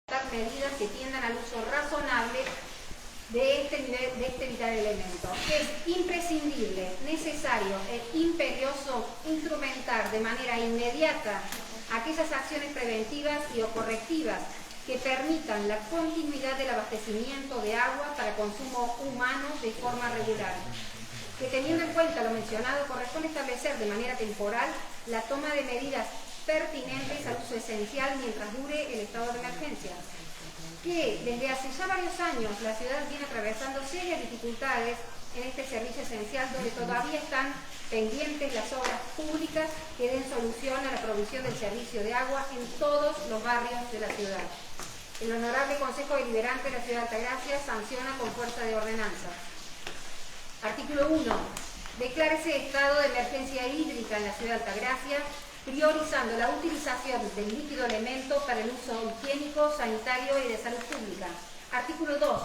medidas que tiendan al uso razonable de este vital elemento. Es imprescindible, necesario e imperioso instrumentar de manera inmediata aquellas acciones preventivas y o correctivas que permitan la continuidad del abastecimiento de agua para consumo humano de forma regular. Que teniendo en cuenta lo mencionado, corresponde establecer de manera temporal la toma de medidas pertinentes al uso esencial mientras dure el estado de emergencia. Que desde hace ya varios años la ciudad viene atravesando serias dificultades en este servicio esencial, donde todavía están pendientes las obras públicas que den solución a la provisión del servicio de agua en todos los barrios de la ciudad. El Honorable Consejo Deliberante de la Ciudad de Altagracia sanciona con fuerza de ordenanza. Artículo 1. Declárese estado de emergencia hídrica en la Ciudad de Altagracia, priorizando la utilización del líquido elemento para el uso higiénico, sanitario y de salud pública. Artículo 2.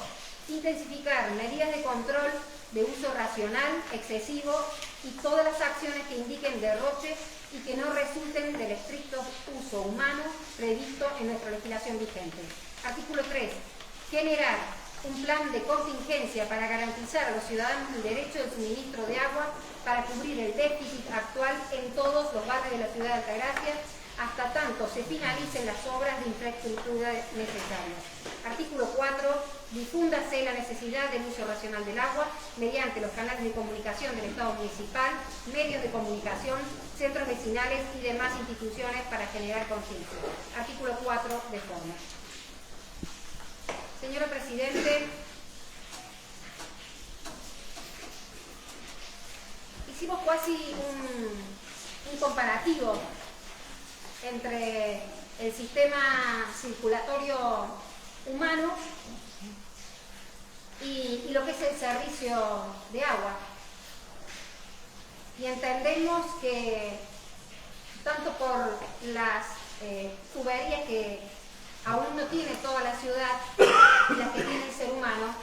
Intensificar medidas de control de uso racional, excesivo y todas las acciones que indiquen derroche y que no resulten del estricto uso humano previsto en nuestra legislación vigente. Artículo 3. Generar un plan de contingencia para garantizar a los ciudadanos el derecho del suministro de agua para cubrir el déficit actual en todos los barrios de la ciudad de Altagracia hasta tanto se finalicen las obras de infraestructura necesarias. Artículo 4. Difúndase la necesidad del uso racional del agua mediante los canales de comunicación del Estado municipal, medios de comunicación, centros vecinales y demás instituciones para generar conciencia. Artículo 4. De forma. Señor Presidente, hicimos casi un comparativo entre el sistema circulatorio humano y lo que es el servicio de agua. Y entendemos que tanto por las tuberías que aún no tiene toda la ciudad y las que tiene el ser humano,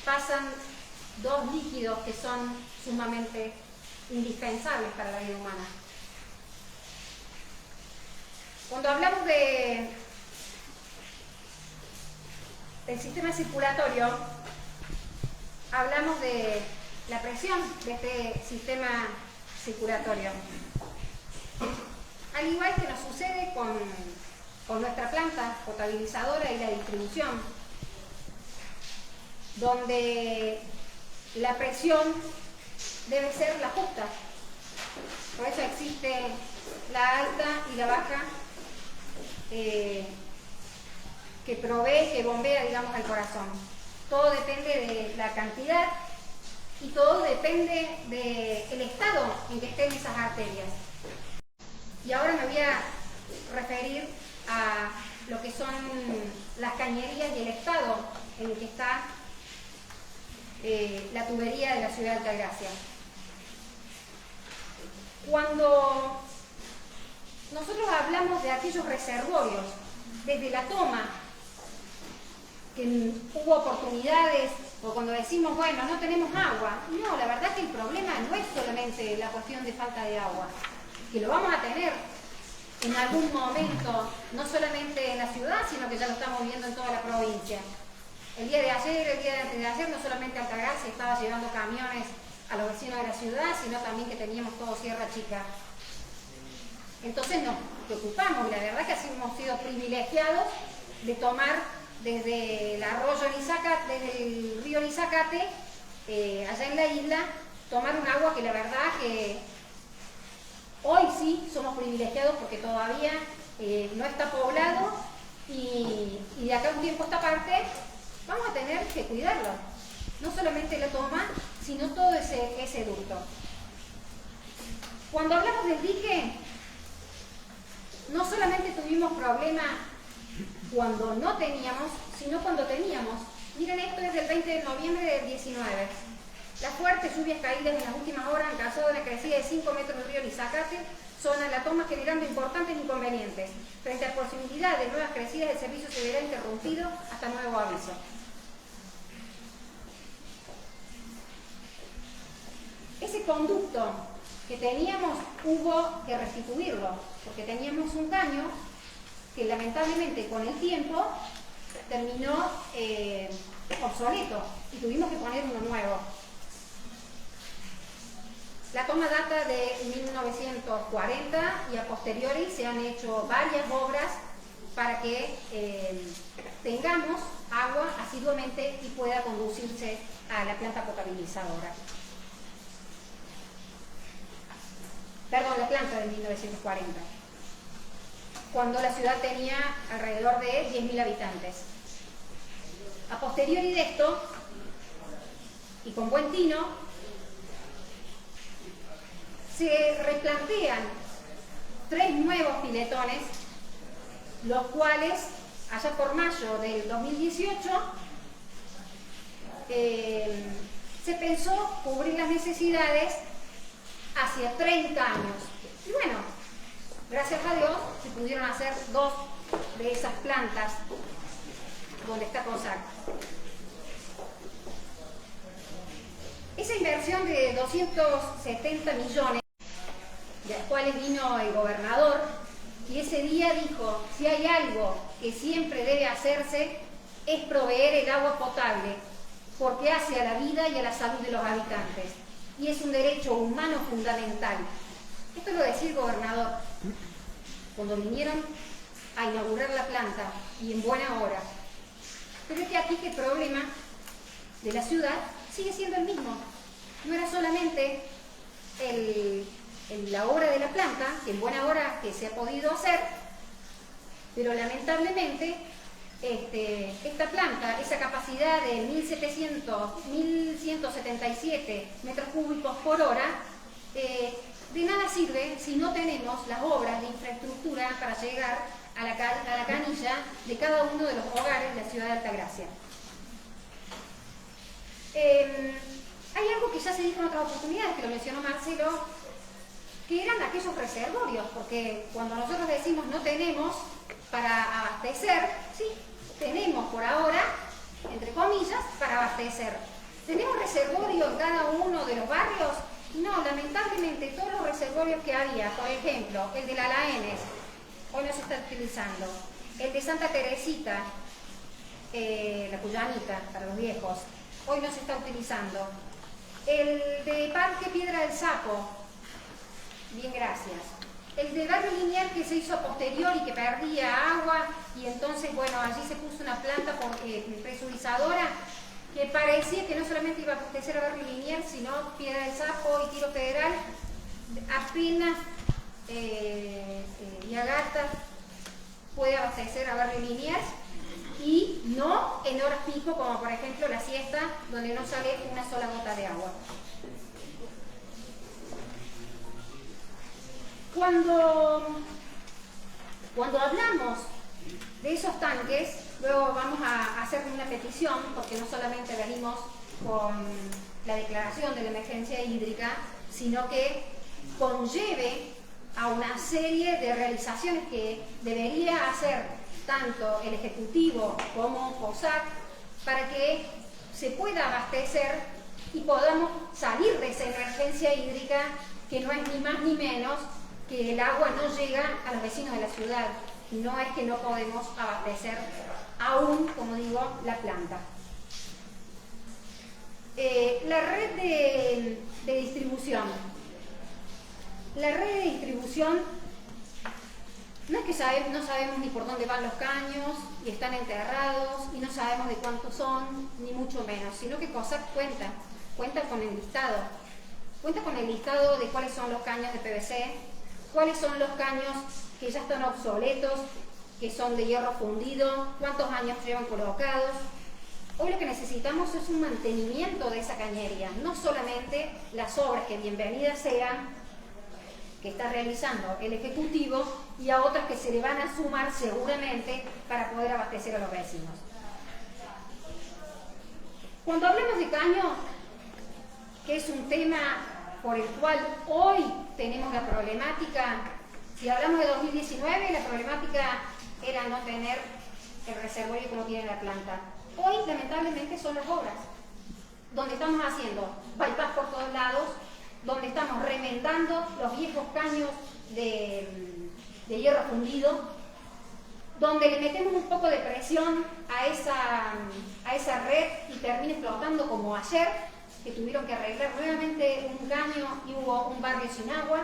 pasan dos líquidos que son sumamente indispensables para la vida humana. Cuando hablamos del sistema circulatorio, hablamos de la presión de este sistema circulatorio. Al igual que nos sucede con nuestra planta potabilizadora y la distribución, donde la presión debe ser la justa. Por eso existe la alta y la baja que provee, que bombea, digamos, al corazón. Todo depende de la cantidad y todo depende del estado en que estén esas arterias. Y ahora me voy a referir a lo que son las cañerías y el estado en el que está la tubería de la ciudad de Altagracia. Cuando nosotros hablamos de aquellos reservorios, desde la toma, que hubo oportunidades, o cuando decimos, bueno, no tenemos agua, no, la verdad que el problema no es solamente la cuestión de falta de agua, que lo vamos a tener en algún momento, no solamente en la ciudad, sino que ya lo estamos viendo en toda la provincia. El día de ayer, el día de antes de ayer, no solamente Altagracia estaba llevando camiones a los vecinos de la ciudad, sino también que teníamos todo Sierra Chica. Entonces nos preocupamos, y la verdad que así hemos sido privilegiados de tomar desde el arroyo Lizacate, desde el río Lizacate, allá en la isla, tomar un agua que la verdad que hoy sí somos privilegiados porque todavía no está poblado y de acá a un tiempo a esta parte vamos a tener que cuidarlo. No solamente la toma, sino todo ese ducto. Cuando hablamos del dique, no solamente tuvimos problemas cuando no teníamos, sino cuando teníamos. Miren, esto es del 20 de noviembre del 19. Las fuertes lluvias caídas en las últimas horas han causado una crecida de 5 metros del río Lizacate, zona la toma generando importantes inconvenientes. Frente a la posibilidad de nuevas crecidas, el servicio se verá interrumpido hasta nuevo aviso. Ese conducto que teníamos hubo que restituirlo, porque teníamos un caño que lamentablemente con el tiempo terminó obsoleto y tuvimos que poner uno nuevo. La toma data de 1940 y a posteriori se han hecho varias obras para que tengamos agua asiduamente y pueda conducirse a la planta potabilizadora. Perdón, la planta de 1940, cuando la ciudad tenía alrededor de 10.000 habitantes. A posteriori de esto, y con buen tino, se replantean 3 nuevos piletones, los cuales, allá por mayo del 2018, se pensó cubrir las necesidades hacia 30 años. Y bueno, gracias a Dios se pudieron hacer 2 de esas plantas donde está COSAC. Esa inversión de 270 millones, de las cuales vino el gobernador, y ese día dijo, si hay algo que siempre debe hacerse, es proveer el agua potable, porque hace a la vida y a la salud de los habitantes, y es un derecho humano fundamental. Esto lo decía el gobernador cuando vinieron a inaugurar la planta, y en buena hora. Pero es que aquí que el problema de la ciudad sigue siendo el mismo. No era solamente la obra de la planta, que en buena hora que se ha podido hacer, pero lamentablemente esta planta, esa capacidad de 1.177 metros cúbicos por hora, de nada sirve si no tenemos las obras de infraestructura para llegar a la canilla de cada uno de los hogares de la ciudad de Altagracia. Hay algo que ya se dijo en otras oportunidades, que lo mencionó Marcelo, que eran aquellos reservorios, porque cuando nosotros decimos no tenemos para abastecer, sí, tenemos por ahora, entre comillas, para abastecer. ¿Tenemos reservorio en cada uno de los barrios? No, lamentablemente todos los reservorios que había, por ejemplo, el de la Laenes, hoy no se está utilizando, el de Santa Teresita, la Cuyanita, para los viejos, hoy no se está utilizando. El de Parque Piedra del Sapo, bien, gracias. El de Barrio Liniers, que se hizo a posteriori, que perdía agua, y entonces, bueno, allí se puso una planta presurizadora que parecía que no solamente iba a abastecer a Barrio Liniers, sino Piedra del Sapo y Tiro Federal, apenas y Agata puede abastecer a Barrio Liniers, y no en horas pico, como por ejemplo la siesta, donde no sale una sola gota de agua. Cuando hablamos de esos tanques, luego vamos a hacer una petición, porque no solamente venimos con la declaración de la emergencia hídrica, sino que conlleve a una serie de realizaciones que debería hacer tanto el Ejecutivo como COSAC para que se pueda abastecer y podamos salir de esa emergencia hídrica, que no es ni más ni menos que el agua no llega a los vecinos de la ciudad. No es que no podemos abastecer aún, como digo, la planta. La red de distribución. La red de distribución, no es que no sabemos ni por dónde van los caños y están enterrados y no sabemos de cuántos son, ni mucho menos, sino que COSAC cuenta con el listado. Cuenta con el listado de cuáles son los caños de PVC, cuáles son los caños que ya están obsoletos, que son de hierro fundido, cuántos años llevan colocados. Hoy lo que necesitamos es un mantenimiento de esa cañería, no solamente las obras que bienvenidas sean, que está realizando el Ejecutivo, y a otras que se le van a sumar seguramente para poder abastecer a los vecinos. Cuando hablamos de caño, que es un tema por el cual hoy tenemos la problemática, si hablamos de 2019, la problemática era no tener el reservorio como tiene la planta. Hoy, lamentablemente, son las obras, donde estamos haciendo bypass por todos lados, donde estamos remendando los viejos caños de hierro fundido, donde le metemos un poco de presión a esa red y termine flotando como ayer, que tuvieron que arreglar nuevamente un caño y hubo un barrio sin agua.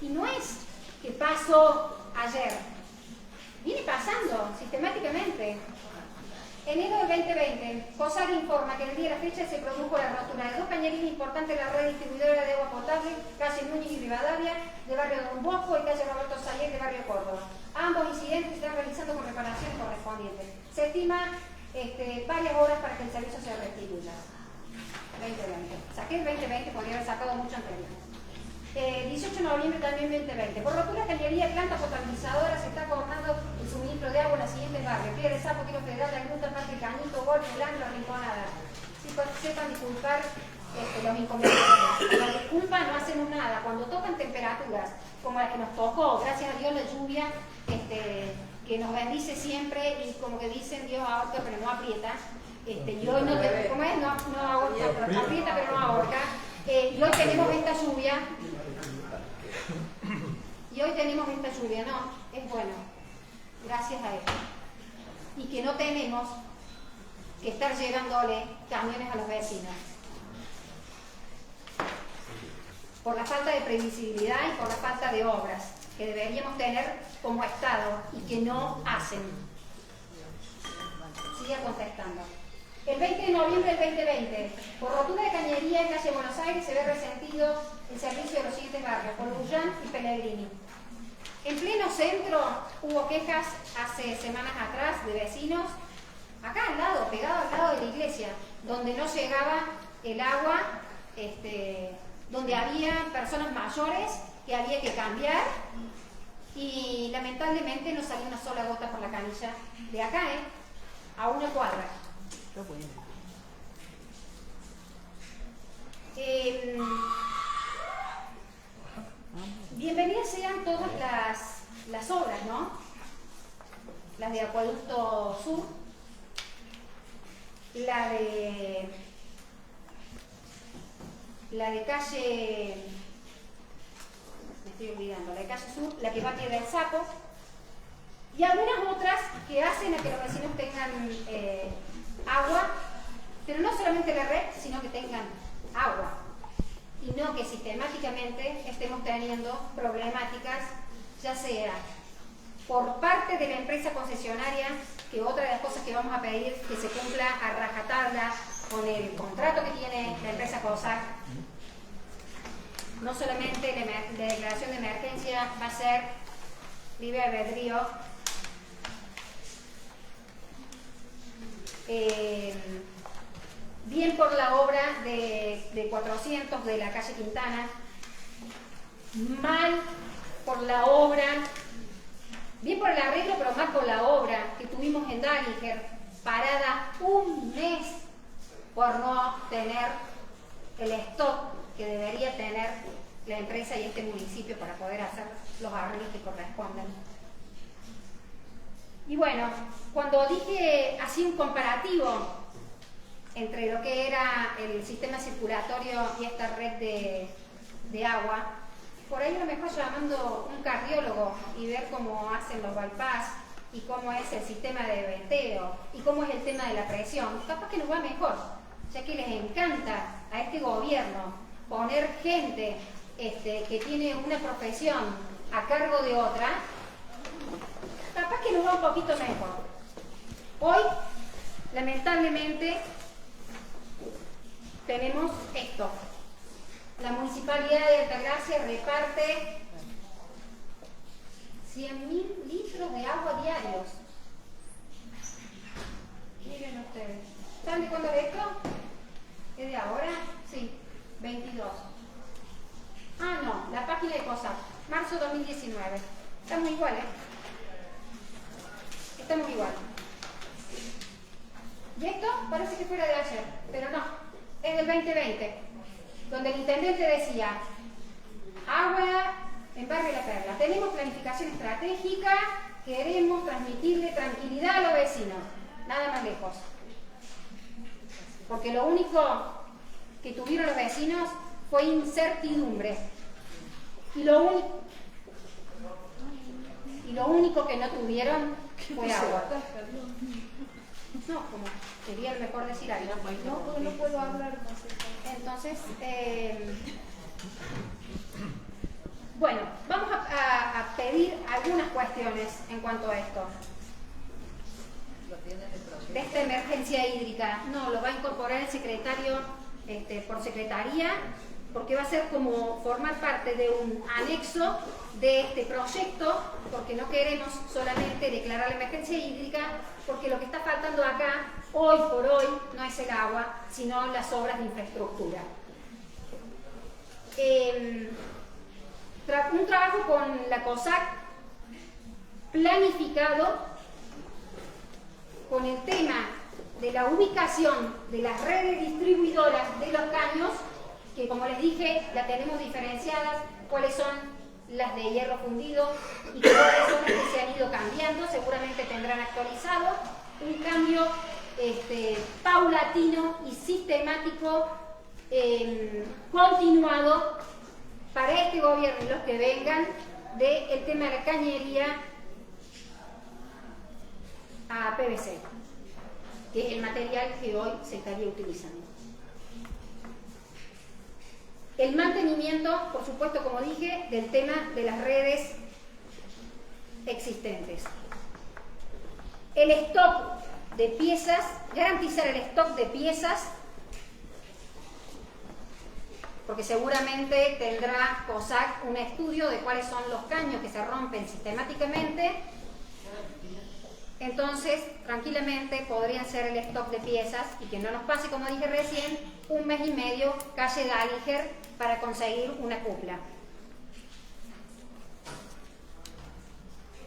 Y no es que pasó ayer, viene pasando sistemáticamente. Enero del 2020, COSAG informa que en el día de la fecha se produjo la rotura de 2 cañerías importantes de la red distribuidora de agua potable, calle Núñez y Rivadavia, de barrio Don Bosco, y calle Roberto Sayer, de barrio Córdoba. Ambos incidentes se están realizando con reparaciones correspondientes. Se estima varias horas para que el servicio se restituya. 2020. Saqué el 2020, podría haber sacado mucho anterior. 18 de noviembre también 2020. Por rotura de cañería, planta potabilizadora, se está cortando el suministro de agua en los siguientes barrios: Piedra de Sapo, Tiro Federal, La Gruta, Parque Cañito, Gol, Fulano, Rinconada. Si sepan disculpar los inconvenientes. La disculpa, no hacemos nada. Cuando tocan temperaturas como la que nos tocó, gracias a Dios, la lluvia que nos bendice siempre, y como que dicen, Dios ahorca pero no aprieta. Y hoy no, ¿cómo es? No ahorca, aprieta pero no ahorca. Y hoy tenemos esta lluvia. No, es bueno, gracias a él. Y que no tenemos que estar llevándole camiones a los vecinos. Por la falta de previsibilidad y por la falta de obras que deberíamos tener como Estado y que no hacen. Siga contestando. El 20 de noviembre del 2020, por rotura de cañería en calle Buenos Aires, se ve resentido el servicio de los siguientes barrios: Colullán y Pellegrini. En pleno centro hubo quejas hace semanas atrás de vecinos, acá al lado, pegado al lado de la iglesia, donde no llegaba el agua, donde había personas mayores que había que cambiar, y lamentablemente no salió una sola gota por la canilla de acá, a una cuadra. Bienvenidas sean todas las obras, ¿no? Las de Acueducto Sur, la de calle, me estoy olvidando, la de calle Sur, la que va a Piedra del Sapo, y algunas otras que hacen a que los vecinos tengan agua, pero no solamente la red, sino que tengan agua, y no que sistemáticamente estemos teniendo problemáticas, ya sea por parte de la empresa concesionaria, que otra de las cosas que vamos a pedir es que se cumpla a rajatabla con el contrato que tiene la empresa COSAG. No solamente la declaración de emergencia va a ser libre albedrío, bien por la obra de 400 de la calle Quintana, mal por la obra, bien por el arreglo, pero mal por la obra que tuvimos en Dalinger, parada un mes por no tener el stock que debería tener la empresa y este municipio para poder hacer los arreglos que corresponden. Y bueno, cuando dije así un comparativo entre lo que era el sistema circulatorio y esta red de agua, por ahí lo mejor llamando un cardiólogo y ver cómo hacen los bypass y cómo es el sistema de venteo y cómo es el tema de la presión, capaz que nos va mejor, ya que les encanta a este gobierno poner gente que tiene una profesión a cargo de otra, capaz que nos va un poquito mejor. Hoy, lamentablemente, tenemos esto. La Municipalidad de Altagracia reparte 100.000 litros de agua diarios. Miren ustedes. ¿Saben de cuándo es esto? ¿Es de ahora? Sí, 22. Ah, no, la página de COSAG, marzo 2019. Estamos iguales, Estamos igual. Y esto parece que fuera de ayer, pero no, es del 2020, donde el intendente decía: agua en Barrio La Perla, tenemos planificación estratégica, queremos transmitirle tranquilidad a los vecinos, nada más lejos. Porque lo único que tuvieron los vecinos fue incertidumbre. Y lo único que no tuvieron fue agua. No, como sería mejor decir algo. No puedo hablar más. Entonces, bueno, vamos a pedir algunas cuestiones en cuanto a esto. De esta emergencia hídrica. No, lo va a incorporar el secretario por secretaría, porque va a ser como formar parte de un anexo de este proyecto, porque no queremos solamente declarar la emergencia hídrica, porque lo que está faltando acá, hoy por hoy, no es el agua, sino las obras de infraestructura. Un trabajo con la COSAC planificado con el tema de la ubicación de las redes distribuidoras de los caños, que como les dije, la tenemos diferenciadas, cuáles son las de hierro fundido y cuáles son las que se han ido cambiando, seguramente tendrán actualizado, un cambio paulatino y sistemático, continuado para este gobierno y los que vengan, del tema de la cañería a PVC, que es el material que hoy se estaría utilizando. El mantenimiento, por supuesto, como dije, del tema de las redes existentes. El stock de piezas, garantizar el stock de piezas, porque seguramente tendrá COSAC un estudio de cuáles son los caños que se rompen sistemáticamente. Entonces, tranquilamente podrían ser el stock de piezas y que no nos pase, como dije recién, un mes y medio calle Daliger para conseguir una cupla.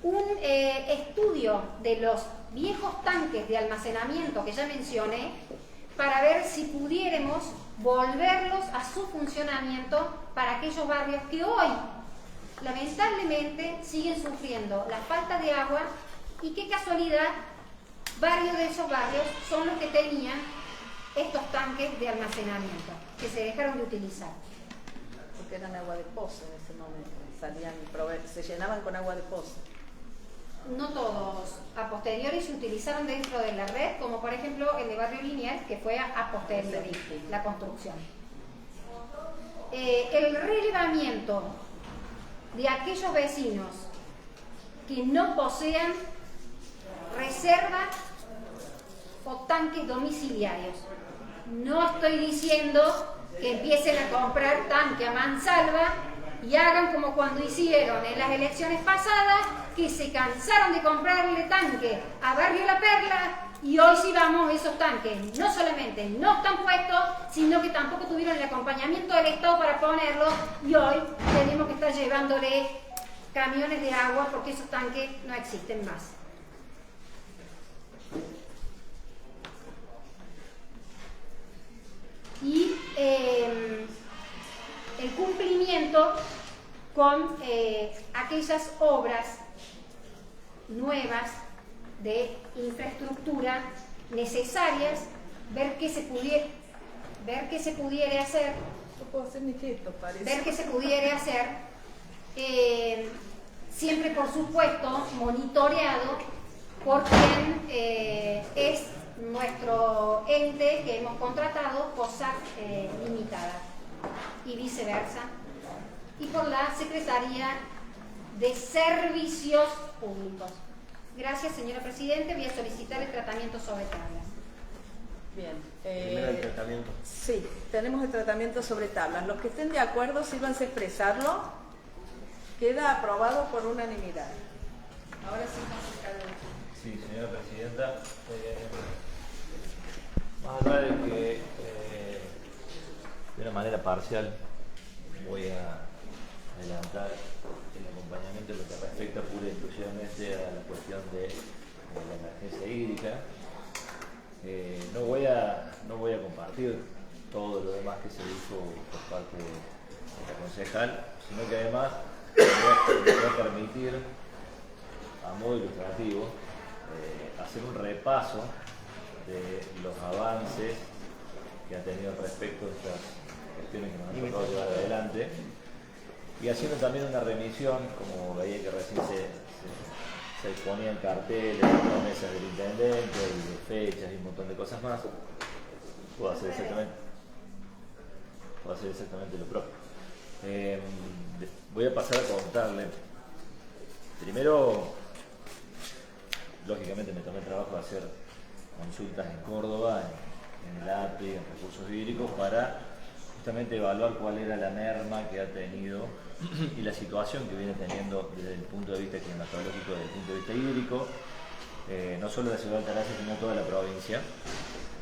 Un estudio de los viejos tanques de almacenamiento que ya mencioné para ver si pudiéramos volverlos a su funcionamiento para aquellos barrios que hoy lamentablemente siguen sufriendo la falta de agua. Y qué casualidad, varios de esos barrios son los que tenían estos tanques de almacenamiento, que se dejaron de utilizar. Porque eran agua de pozo en ese momento, se llenaban con agua de pozo. No todos, a posteriori se utilizaron dentro de la red, como por ejemplo el de Barrio Liniers, que fue a posteriori la construcción. El relevamiento de aquellos vecinos que no posean reservas o tanques domiciliarios. No estoy diciendo que empiecen a comprar tanque a mansalva y hagan como cuando hicieron en las elecciones pasadas, que se cansaron de comprarle tanque a Barrio La Perla y hoy sí vamos, esos tanques no solamente no están puestos, sino que tampoco tuvieron el acompañamiento del Estado para ponerlos y hoy tenemos que estar llevándole camiones de agua porque esos tanques no existen más. Y el cumplimiento con aquellas obras nuevas de infraestructura necesarias, ver qué se pudiera hacer, No puedo hacer ni gesto, parece. ver qué se pudiera hacer, siempre por supuesto monitoreado por quien es nuestro ente que hemos contratado, COSAC Limitada, y viceversa, y por la Secretaría de Servicios Públicos. Gracias, señora Presidente. Voy a solicitar el tratamiento sobre tablas. Bien. Primero el tratamiento. Sí, tenemos el tratamiento sobre tablas. Los que estén de acuerdo, sírvanse a expresarlo. Queda aprobado por unanimidad. Ahora sí, fiscal. Sí, señora Presidenta. Más allá de que de una manera parcial voy a adelantar el acompañamiento en lo que respecta pura y exclusivamente a la cuestión de la emergencia hídrica. No voy a compartir todo lo demás que se dijo por parte de la concejal, sino que además me voy a permitir, a modo ilustrativo, hacer un repaso de los avances que ha tenido respecto a estas cuestiones que nos han tocado llevar adelante, y haciendo también una remisión, como veía que recién se se exponían carteles, promesas del intendente, y de fechas y un montón de cosas más. Puedo hacer exactamente lo propio. Voy a pasar a contarle. Primero, lógicamente me tomé el trabajo de hacer consultas en Córdoba, en el API, en recursos hídricos, para justamente evaluar cuál era la merma que ha tenido y la situación que viene teniendo desde el punto de vista climatológico, desde el punto de vista hídrico, no solo la ciudad de Altagracia, sino toda la provincia.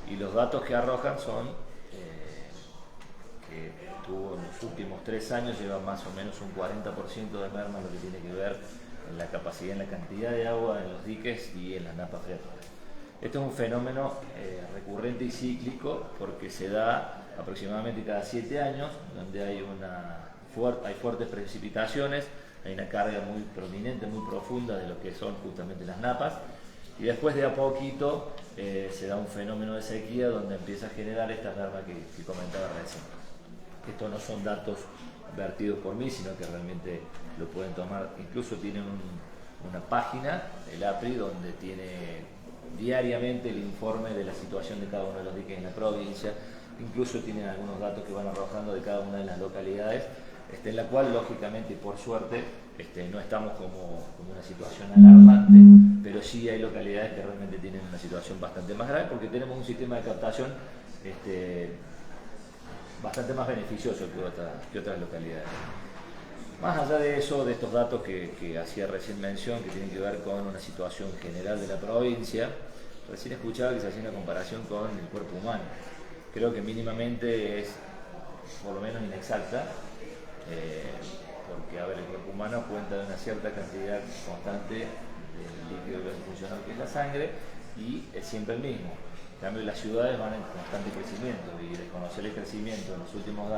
Y los datos que arrojan son que tuvo en los últimos 3 años, lleva más o menos un 40% de merma, lo que tiene que ver en la capacidad, en la cantidad de agua en los diques y en las napas freáticas. Esto es un fenómeno recurrente y cíclico porque se da aproximadamente cada 7 años, donde hay fuertes precipitaciones, hay una carga muy prominente, muy profunda de lo que son justamente las napas, y después de a poquito se da un fenómeno de sequía donde empieza a generar esta merma que comentaba recién. Estos no son datos vertidos por mí, sino que realmente lo pueden tomar, incluso tienen una página, el APRI, donde tiene diariamente el informe de la situación de cada uno de los diques en la provincia, incluso tienen algunos datos que van arrojando de cada una de las localidades, en la cual lógicamente y por suerte no estamos como una situación alarmante, pero sí hay localidades que realmente tienen una situación bastante más grave porque tenemos un sistema de captación bastante más beneficioso que otras localidades. Más allá de eso, de estos datos que hacía recién mención, que tienen que ver con una situación general de la provincia, recién escuchaba que se hacía una comparación con el cuerpo humano. Creo que mínimamente es por lo menos inexacta, porque el cuerpo humano cuenta de una cierta cantidad constante del líquido funcional que es la sangre y es siempre el mismo. En cambio, las ciudades van en constante crecimiento y desconocer el crecimiento en los últimos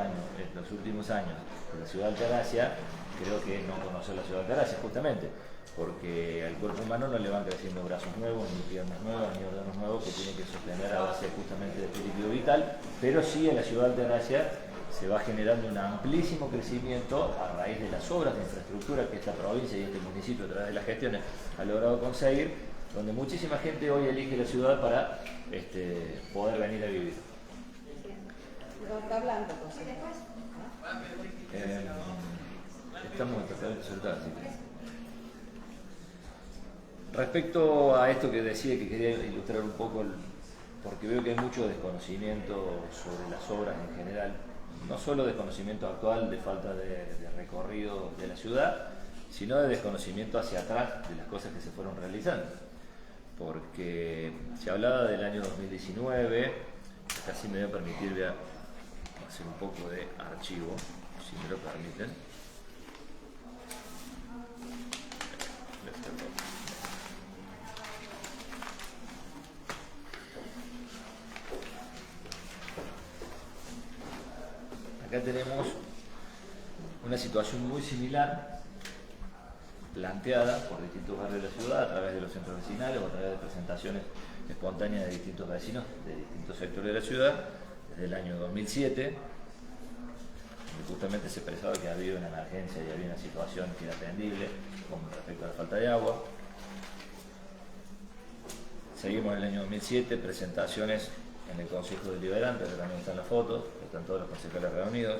años de la ciudad de Altagracia, creo que es no conocer la ciudad de Altagracia, justamente, porque al cuerpo humano no le van creciendo brazos nuevos, ni piernas nuevas, ni órganos nuevos que tiene que sostener a base justamente de este líquido vital, pero sí en la ciudad de Altagracia se va generando un amplísimo crecimiento a raíz de las obras de infraestructura que esta provincia y este municipio a través de las gestiones ha logrado conseguir, donde muchísima gente hoy elige la ciudad para poder venir a vivir. No está hablando, José. Estamos en tratamiento soltar, así que... Respecto a esto que decía, que quería ilustrar un poco, porque veo que hay mucho desconocimiento sobre las obras en general, no solo desconocimiento actual de falta de recorrido de la ciudad, sino de desconocimiento hacia atrás de las cosas que se fueron realizando. Porque se hablaba del año 2019, casi me voy a permitir hacer un poco de archivo, si me lo permiten. Acá tenemos una situación muy similar, planteada por distintos barrios de la ciudad a través de los centros vecinales o a través de presentaciones espontáneas de distintos vecinos de distintos sectores de la ciudad desde el año 2007, donde justamente se expresaba que había una emergencia y había una situación que era atendible con respecto a la falta de agua. Seguimos en el año 2007, presentaciones en el Consejo Deliberante, que también están las fotos, están todos los concejales reunidos.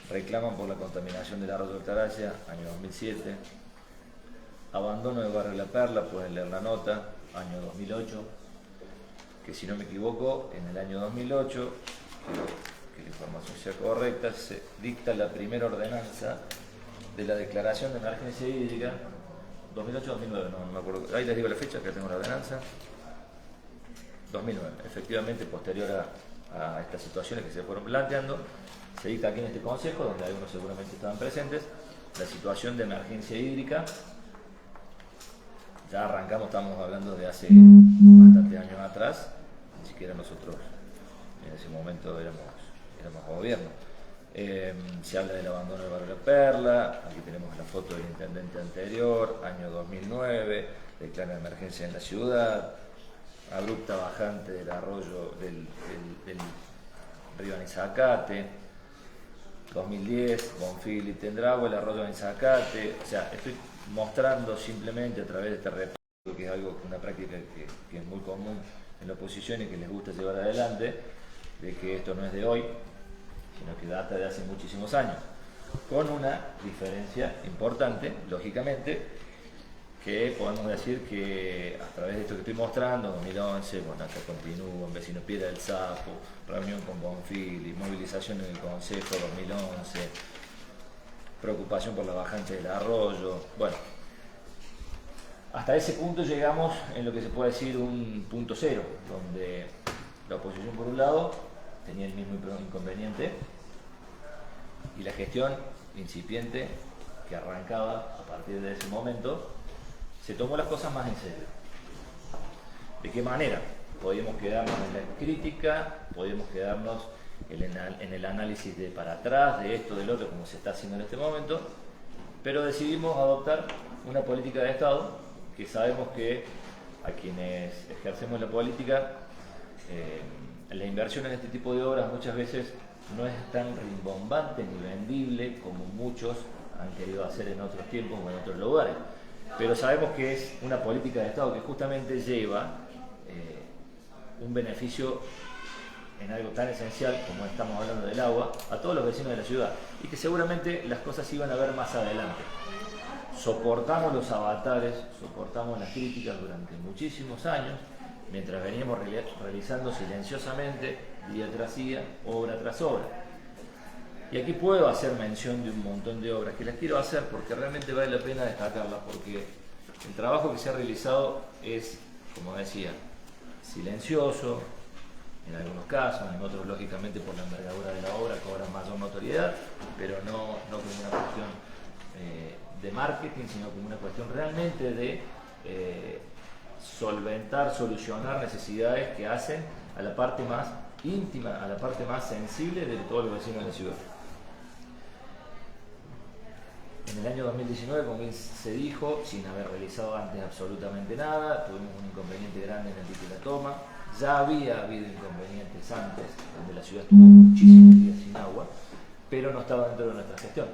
Reclaman por la contaminación del arroyo de Altagracia, año 2007. Abandono del barrio La Perla, pueden leer la nota, año 2008. Que si no me equivoco, en el año 2008, quiero que la información sea correcta, se dicta la primera ordenanza de la declaración de emergencia hídrica, 2008-2009, no me acuerdo, ahí les digo la fecha, que tengo la ordenanza, 2009, efectivamente posterior a estas situaciones que se fueron planteando, se dicta aquí en este consejo, donde algunos seguramente estaban presentes, la situación de emergencia hídrica. Ya arrancamos, estamos hablando de hace bastantes años atrás, ni siquiera nosotros en ese momento éramos gobierno. Se habla del abandono del barrio La Perla, aquí tenemos la foto del intendente anterior, año 2009, declara emergencia en la ciudad, abrupta bajante del arroyo del río Anizacate. 2010, Bonfil y Tendragua, el arroyo en Zacate. O sea, estoy mostrando simplemente a través de este reparto, que es algo, una práctica que es muy común en la oposición y que les gusta llevar adelante, de que esto no es de hoy, sino que data de hace muchísimos años, con una diferencia importante, lógicamente, que podemos decir que a través de esto que estoy mostrando, 2011, bueno, acá continúa, en Vecino Piedra del Sapo, reunión con Bonfil, movilización en el Consejo 2011, preocupación por la bajante del arroyo. Bueno, hasta ese punto llegamos en lo que se puede decir un punto cero, donde la oposición por un lado tenía el mismo inconveniente y la gestión incipiente que arrancaba a partir de ese momento se tomó las cosas más en serio. ¿De qué manera? Podíamos quedarnos en la crítica, podíamos quedarnos en el análisis de para atrás, de esto, del otro, como se está haciendo en este momento, pero decidimos adoptar una política de Estado que sabemos que a quienes ejercemos la política, la inversión en este tipo de obras muchas veces no es tan rimbombante ni vendible como muchos han querido hacer en otros tiempos o en otros lugares. Pero sabemos que es una política de Estado que justamente lleva un beneficio en algo tan esencial como estamos hablando del agua a todos los vecinos de la ciudad y que seguramente las cosas iban a ver más adelante. Soportamos los avatares, soportamos las críticas durante muchísimos años mientras veníamos realizando silenciosamente, día tras día, obra tras obra. Y aquí puedo hacer mención de un montón de obras que las quiero hacer porque realmente vale la pena destacarlas, porque el trabajo que se ha realizado es, como decía, silencioso en algunos casos, en otros lógicamente por la envergadura de la obra cobran mayor notoriedad, pero no como una cuestión de marketing, sino como una cuestión realmente de solventar, solucionar necesidades que hacen a la parte más íntima, a la parte más sensible de todos los vecinos de la ciudad. En el año 2019, como bien se dijo, sin haber realizado antes absolutamente nada, tuvimos un inconveniente grande en el dique de la toma. Ya había habido inconvenientes antes, donde la ciudad estuvo muchísimos días sin agua, pero no estaba dentro de nuestra gestión.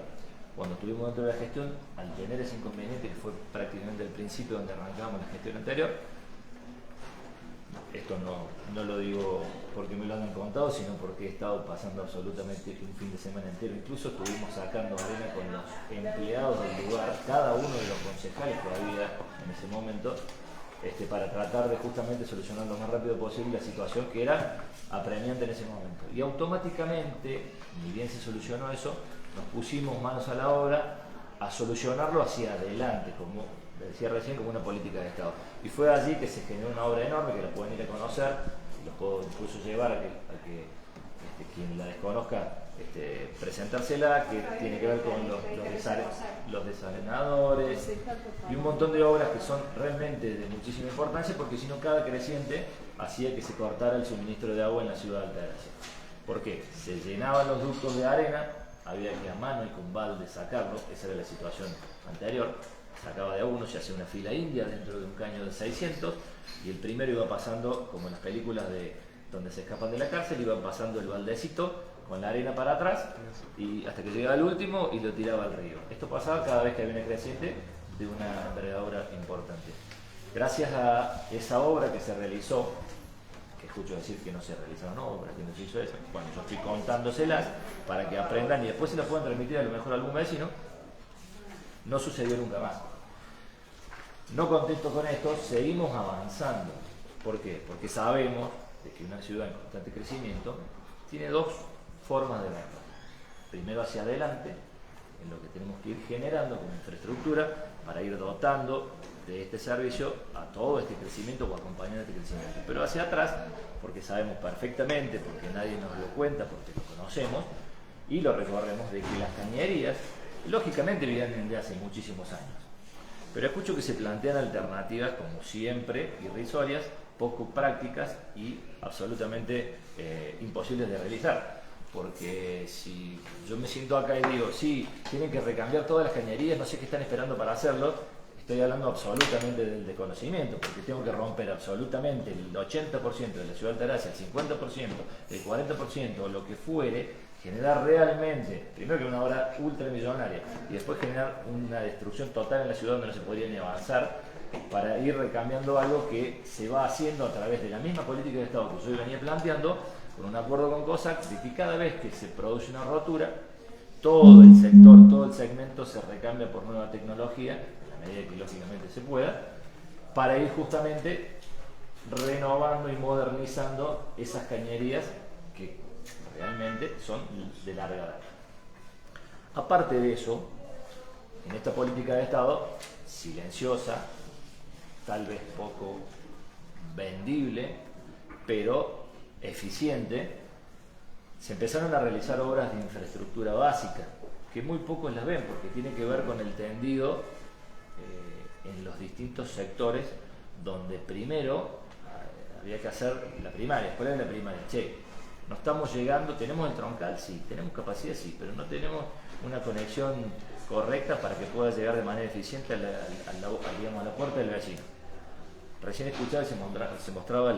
Cuando estuvimos dentro de la gestión, al tener ese inconveniente, que fue prácticamente el principio donde arrancamos la gestión anterior, esto no lo digo porque me lo han contado, sino porque he estado pasando absolutamente un fin de semana entero. Incluso estuvimos sacando arena con los empleados del lugar, cada uno de los concejales que había en ese momento, para tratar de justamente solucionar lo más rápido posible la situación que era apremiante en ese momento. Y automáticamente, ni bien se solucionó eso, nos pusimos manos a la obra a solucionarlo hacia adelante, como decía recién, como una política de Estado. Y fue allí que se generó una obra enorme, que la pueden ir a conocer, los puedo incluso llevar a que quien la desconozca, presentársela, que tiene que ver con los desalenadores y un montón de obras que son realmente de muchísima importancia, porque si no cada creciente hacía que se cortara el suministro de agua en la ciudad de Altagracia. ¿Por qué? Se llenaban los ductos de arena, había que a mano y con balde sacarlo, esa era la situación anterior. Sacaba de a uno, se hacía una fila india dentro de un caño de 600 y el primero iba pasando, como en las películas de donde se escapan de la cárcel, iban pasando el baldecito con la arena para atrás y hasta que llegaba el último y lo tiraba al río. Esto pasaba cada vez que había una creciente de una envergadura importante. Gracias a esa obra que se realizó, que escucho decir que no se realizaron obras, que no se hizo eso, bueno, yo estoy contándoselas para que aprendan y después se las puedan transmitir a lo mejor a algún vecino. No sucedió nunca más. No contentos con esto, seguimos avanzando. ¿Por qué? Porque sabemos de que una ciudad en constante crecimiento tiene dos formas de verlo. Primero hacia adelante, en lo que tenemos que ir generando como infraestructura para ir dotando de este servicio a todo este crecimiento o acompañar este crecimiento. Pero hacia atrás, porque sabemos perfectamente, porque nadie nos lo cuenta, porque lo conocemos y lo recorremos, de que las cañerías lógicamente vienen de hace muchísimos años. Pero escucho que se plantean alternativas, como siempre, irrisorias, poco prácticas y absolutamente imposibles de realizar. Porque si yo me siento acá y digo, sí, tienen que recambiar todas las cañerías, no sé qué están esperando para hacerlo, estoy hablando absolutamente del desconocimiento, porque tengo que romper absolutamente el 80% de la ciudad de Altagracia, el 50%, el 40%, o lo que fuere, generar realmente, primero que una obra ultramillonaria, y después generar una destrucción total en la ciudad donde no se podría ni avanzar, para ir recambiando algo que se va haciendo a través de la misma política de Estado que yo venía planteando, con un acuerdo con COSAC, de que cada vez que se produce una rotura, todo el sector, todo el segmento se recambia por nueva tecnología, en la medida que lógicamente se pueda, para ir justamente renovando y modernizando esas cañerías que realmente son de larga data. Aparte de eso, en esta política de Estado, silenciosa, tal vez poco vendible, pero eficiente, se empezaron a realizar obras de infraestructura básica, que muy pocos las ven, porque tiene que ver con el tendido en los distintos sectores, donde primero había que hacer la primaria. ¿Cuál es la primaria? Che, no estamos llegando, tenemos el troncal, sí, tenemos capacidad, sí, pero no tenemos una conexión correcta para que pueda llegar de manera eficiente a la puerta del vecino. Recién escuchaba y se mostraba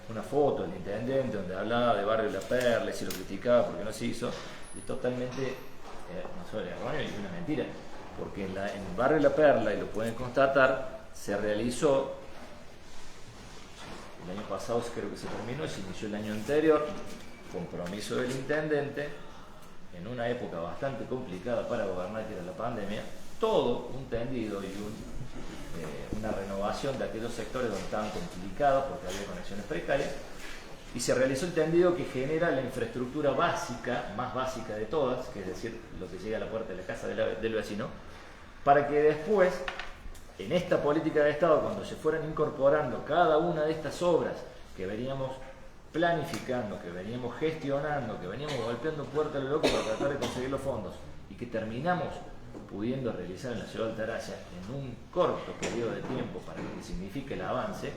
una foto del intendente donde hablaba de Barrio La Perla y se lo criticaba porque no se hizo. Es totalmente no solo erróneo y una mentira, porque en Barrio La Perla, y lo pueden constatar, se realizó el año pasado, creo que se terminó, se inició el año anterior, compromiso del intendente, en una época bastante complicada para gobernar, que era la pandemia, todo un tendido y una renovación de aquellos sectores donde estaban complicados porque había conexiones precarias, y se realizó el tendido que genera la infraestructura básica, más básica de todas, que es decir, lo que llega a la puerta de la casa del vecino, para que después, en esta política de Estado, cuando se fueran incorporando cada una de estas obras que veníamos planificando, que veníamos gestionando, que veníamos golpeando puerta a lo loco para tratar de conseguir los fondos, y que terminamos pudiendo realizar en la ciudad de Altagracia en un corto periodo de tiempo para que signifique el avance,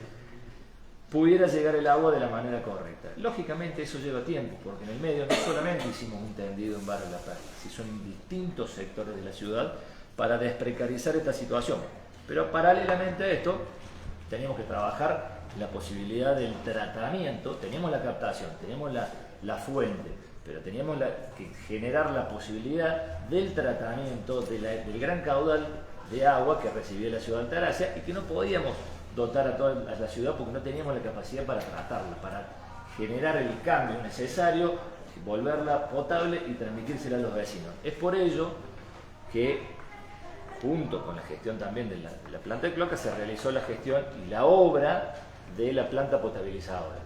pudiera llegar el agua de la manera correcta. Lógicamente eso lleva tiempo, porque en el medio no solamente hicimos un tendido en Barrio La Perla, se hizo en distintos sectores de la ciudad para desprecarizar esta situación. Pero paralelamente a esto, teníamos que trabajar la posibilidad del tratamiento. Teníamos la captación, teníamos la fuente, pero teníamos que generar la posibilidad del tratamiento del gran caudal de agua que recibía la ciudad de Altagracia y que no podíamos dotar a toda la ciudad porque no teníamos la capacidad para tratarla, para generar el cambio necesario, volverla potable y transmitírsela a los vecinos. Es por ello que, junto con la gestión también de la planta de cloaca, se realizó la gestión y la obra de la planta potabilizadora,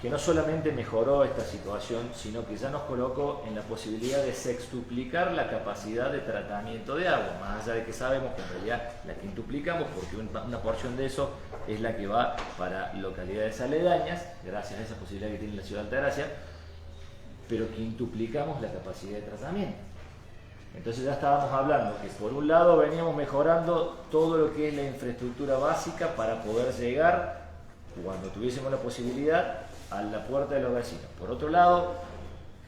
que no solamente mejoró esta situación, sino que ya nos colocó en la posibilidad de sextuplicar la capacidad de tratamiento de agua, más allá de que sabemos que en realidad la quintuplicamos, porque una porción de eso es la que va para localidades aledañas, gracias a esa posibilidad que tiene la ciudad de Altagracia, pero quintuplicamos la capacidad de tratamiento. Entonces ya estábamos hablando que por un lado veníamos mejorando todo lo que es la infraestructura básica para poder llegar, cuando tuviésemos la posibilidad, a la puerta de los vecinos. Por otro lado,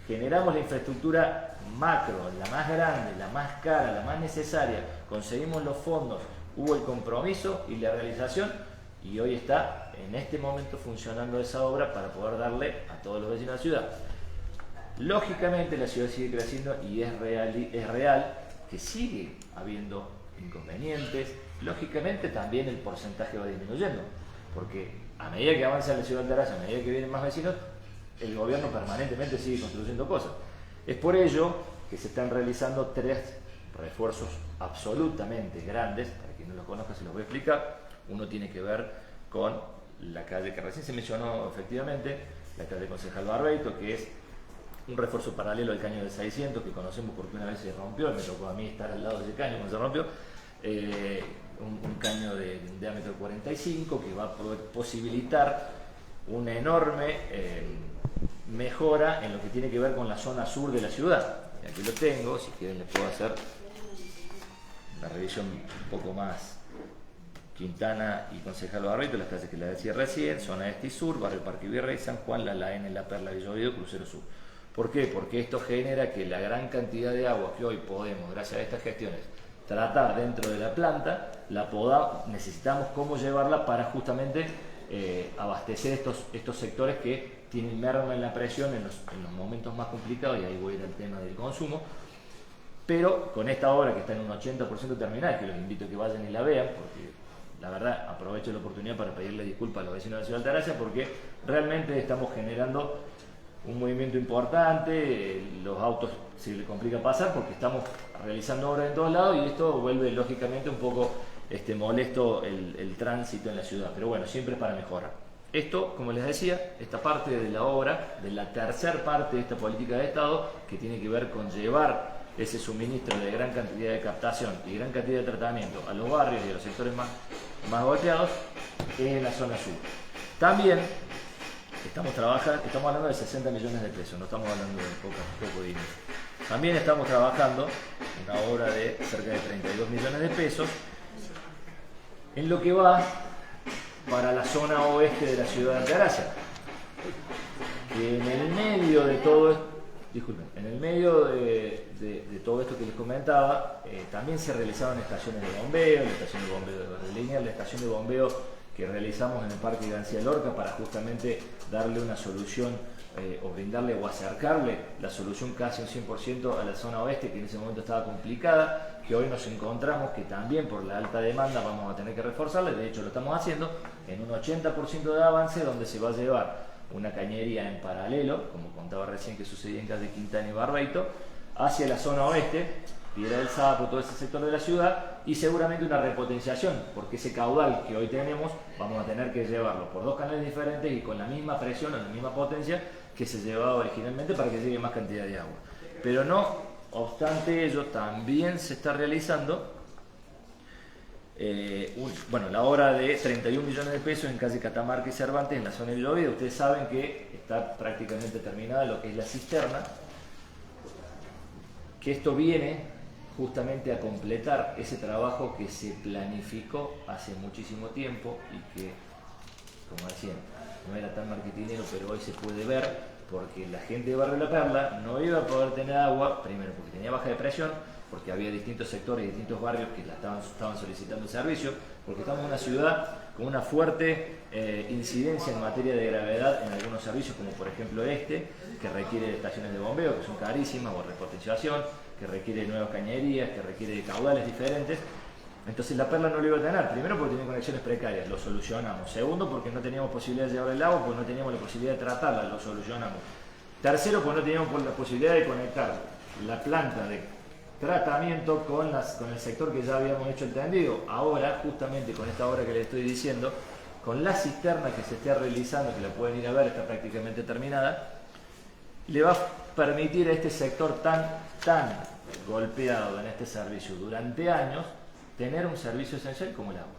generamos la infraestructura macro, la más grande, la más cara, la más necesaria, conseguimos los fondos, hubo el compromiso y la realización, y hoy está en este momento funcionando esa obra para poder darle a todos los vecinos de la ciudad. Lógicamente la ciudad sigue creciendo y es real que sigue habiendo inconvenientes. Lógicamente también el porcentaje va disminuyendo, porque a medida que avanza la ciudad de Altagracia, a medida que vienen más vecinos, el gobierno permanentemente sigue construyendo cosas. Es por ello que se están realizando 3 refuerzos absolutamente grandes. Para quien no los conozca se los voy a explicar. Uno tiene que ver con la calle que recién se mencionó, efectivamente, la calle Concejal Barbeito, que es un refuerzo paralelo al caño del 600 que conocemos porque una vez se rompió, me tocó a mí estar al lado de ese caño cuando se rompió. Un caño de un diámetro 45 que va a poder posibilitar una enorme mejora en lo que tiene que ver con la zona sur de la ciudad. Y aquí lo tengo, si quieren les puedo hacer una revisión un poco más. Quintana y Concejal Barbeito, las calles que les decía recién, zona este y sur, barrio Parque Virrey, San Juan, La Laena, La Perla, Villa Oviedo, Crucero Sur. ¿Por qué? Porque esto genera que la gran cantidad de agua que hoy podemos, gracias a estas gestiones, tratar dentro de la planta, necesitamos cómo llevarla para justamente abastecer estos sectores que tienen merma en la presión en los momentos más complicados, y ahí voy a ir al tema del consumo. Pero con esta obra que está en un 80% terminada, que los invito a que vayan y la vean, porque la verdad aprovecho la oportunidad para pedirle disculpas a los vecinos de la ciudad de Altagracia, porque realmente estamos generando un movimiento importante, los autos se les complica pasar porque estamos realizando obras en todos lados, y esto vuelve lógicamente un poco molesto el tránsito en la ciudad, pero bueno, siempre es para mejorar. Esto, como les decía, esta parte de la obra, de la tercera parte de esta política de Estado, que tiene que ver con llevar ese suministro de gran cantidad de captación y gran cantidad de tratamiento a los barrios y a los sectores más golpeados, es en la zona sur. También estamos hablando de 60 millones de pesos, no estamos hablando de poco dinero. También estamos trabajando una obra de cerca de 32 millones de pesos en lo que va para la zona oeste de la ciudad de Altagracia, que en el medio de todo esto, de todo esto que les comentaba, también se realizaron estaciones de bombeo, la estación de bombeo de Berlín, la estación de bombeo que realizamos en el Parque García Lorca para justamente darle una solución o brindarle o acercarle la solución casi un 100% a la zona oeste, que en ese momento estaba complicada, que hoy nos encontramos que también por la alta demanda vamos a tener que reforzarla. De hecho lo estamos haciendo en un 80% de avance, donde se va a llevar una cañería en paralelo, como contaba recién que sucedía en calle Quintana y Barbeito, hacia la zona oeste, Piedra del Sapo, todo ese sector de la ciudad, y seguramente una repotenciación, porque ese caudal que hoy tenemos vamos a tener que llevarlo por dos canales diferentes y con la misma presión o la misma potencia que se llevaba originalmente para que llegue más cantidad de agua. Pero no obstante ello, también se está realizando la obra de 31 millones de pesos en calle Catamarca y Cervantes, en la zona de Villovida. Ustedes saben que está prácticamente terminada lo que es la cisterna, que esto viene justamente a completar ese trabajo que se planificó hace muchísimo tiempo y que, como decían, no era tan marketinero, pero hoy se puede ver, porque la gente de Barrio La Perla no iba a poder tener agua, primero porque tenía baja de presión, porque había distintos sectores y distintos barrios que estaban solicitando el servicio, porque estamos en una ciudad con una fuerte incidencia en materia de gravedad en algunos servicios, como por ejemplo que requiere de estaciones de bombeo, que son carísimas, o repotenciación, que requiere de nuevas cañerías, que requiere de caudales diferentes. Entonces La Perla no lo iba a tener, primero porque tenía conexiones precarias, lo solucionamos. Segundo, porque no teníamos posibilidad de llevar el agua, porque no teníamos la posibilidad de tratarla, lo solucionamos. Tercero, porque no teníamos la posibilidad de conectar la planta de tratamiento con el sector que ya habíamos hecho el tendido. Ahora, justamente con esta obra que les estoy diciendo, con la cisterna que se está realizando, que la pueden ir a ver, está prácticamente terminada, le va a permitir a este sector tan golpeado en este servicio durante años tener un servicio esencial como el agua.